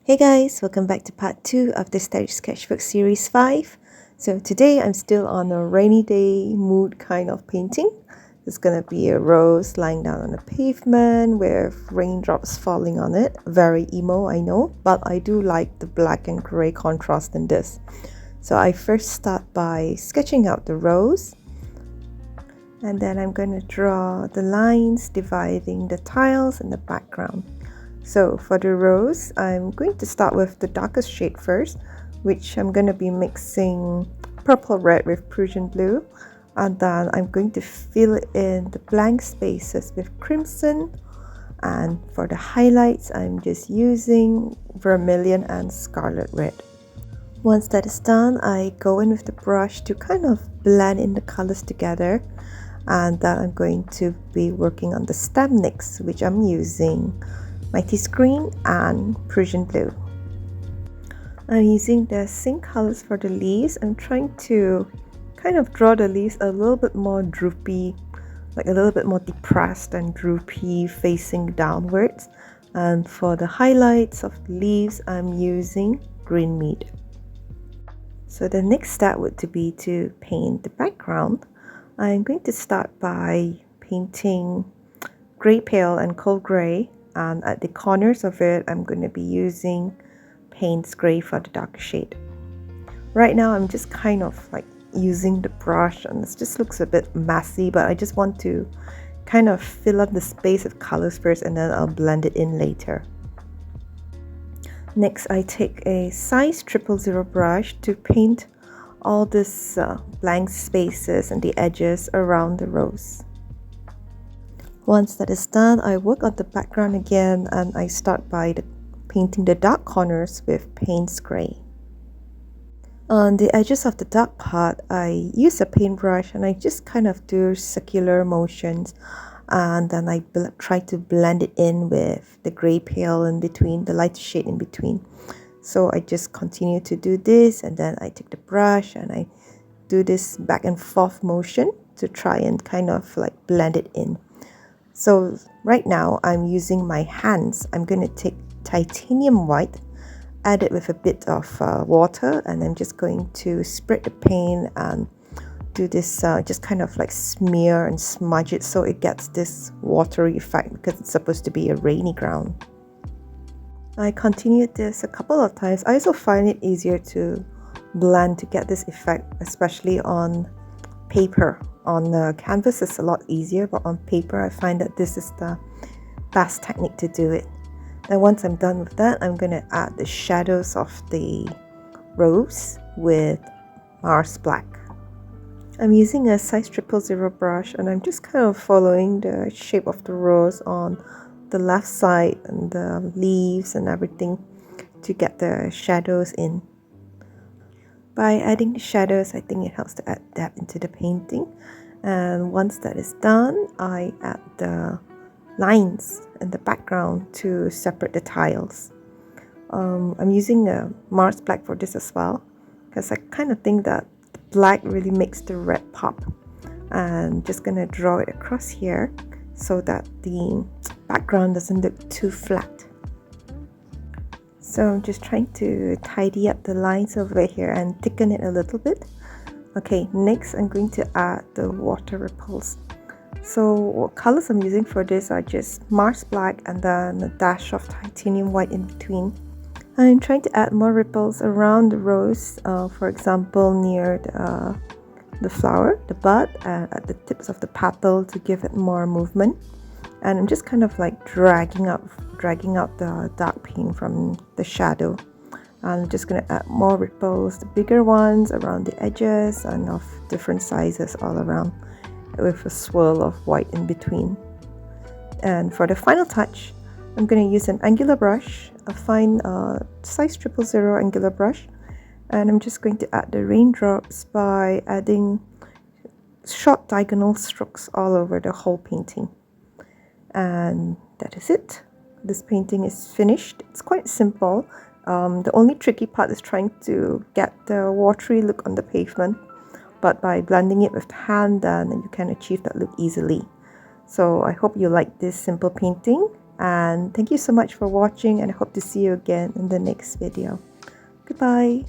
Hey guys, welcome back to part 2 of the Sketchbook series 5. So today I'm still on a rainy day mood kind of painting. There's gonna be a rose lying down on the pavement with raindrops falling on it. Very emo, I know, but I do like the black and grey contrast in this. So I first start by sketching out the rose, and then I'm going to draw the lines dividing the tiles in the background. So for the rose, I'm going to start with the darkest shade first, which I'm going to be mixing purple red with Prussian blue, and then I'm going to fill in the blank spaces with crimson, and for the highlights I'm just using vermilion and scarlet red. Once that is done, I go in with the brush to kind of blend in the colors together, and then I'm going to be working on the stem next, which I'm using Mighty's green and Prussian blue. I'm using the same colors for the leaves. I'm trying to kind of draw the leaves a little bit more droopy, like a little bit more depressed and droopy, facing downwards. And for the highlights of the leaves, I'm using green mead. So the next step would be to paint the background. I'm going to start by painting grey pale and cold grey, and at the corners of it I'm going to be using Payne's grey for the dark shade. Right now I'm just kind of like using the brush, and this just looks a bit messy, but I just want to kind of fill up the space with colors first, and then I'll blend it in later. Next, I take a size 000 brush to paint all these blank spaces and the edges around the rose. Once that is done, I work on the background again, and I start by painting the dark corners with Payne's grey. On the edges of the dark part, I use a paintbrush and I just kind of do circular motions, and then I try to blend it in with the grey pale in between, the lighter shade in between. So I just continue to do this, and then I take the brush and I do this back and forth motion to try and kind of like blend it in. So right now I'm using my hands. I'm going to take titanium white, add it with a bit of water, and I'm just going to spread the paint and do this, just kind of like smear and smudge it so it gets this watery effect, because it's supposed to be a rainy ground. I continued this a couple of times. I also find it easier to blend to get this effect, especially on paper. On canvas it's a lot easier, but on paper I find that this is the best technique to do it. And once I'm done with that, I'm going to add the shadows of the rose with Mars black. I'm using a size 000 brush, and I'm just kind of following the shape of the rose on the left side and the leaves and everything to get the shadows in. By adding the shadows, I think it helps to add depth into the painting. And once that is done, I add the lines in the background to separate the tiles. I'm using a Mars black for this as well, because I kind of think that the black really makes the red pop. And just gonna draw it across here so that the background doesn't look too flat. So I'm just trying to tidy up the lines over here and thicken it a little bit. Okay, next I'm going to add the water ripples. So what colors I'm using for this are just Mars black and then a dash of titanium white in between. I'm trying to add more ripples around the rose, for example near the flower, the bud, and at the tips of the petal to give it more movement. And I'm just kind of like dragging out the dark paint from the shadow. I'm just going to add more ripples, the bigger ones around the edges and of different sizes all around, with a swirl of white in between. And for the final touch, I'm going to use an angular brush, a fine size 000 angular brush, and I'm just going to add the raindrops by adding short diagonal strokes all over the whole painting. And that is it. This painting is finished. It's quite simple. The only tricky part is trying to get the watery look on the pavement, but by blending it with the hand, then you can achieve that look easily. So I hope you like this simple painting, And thank you so much for watching, and I hope to see you again in the next video. Goodbye.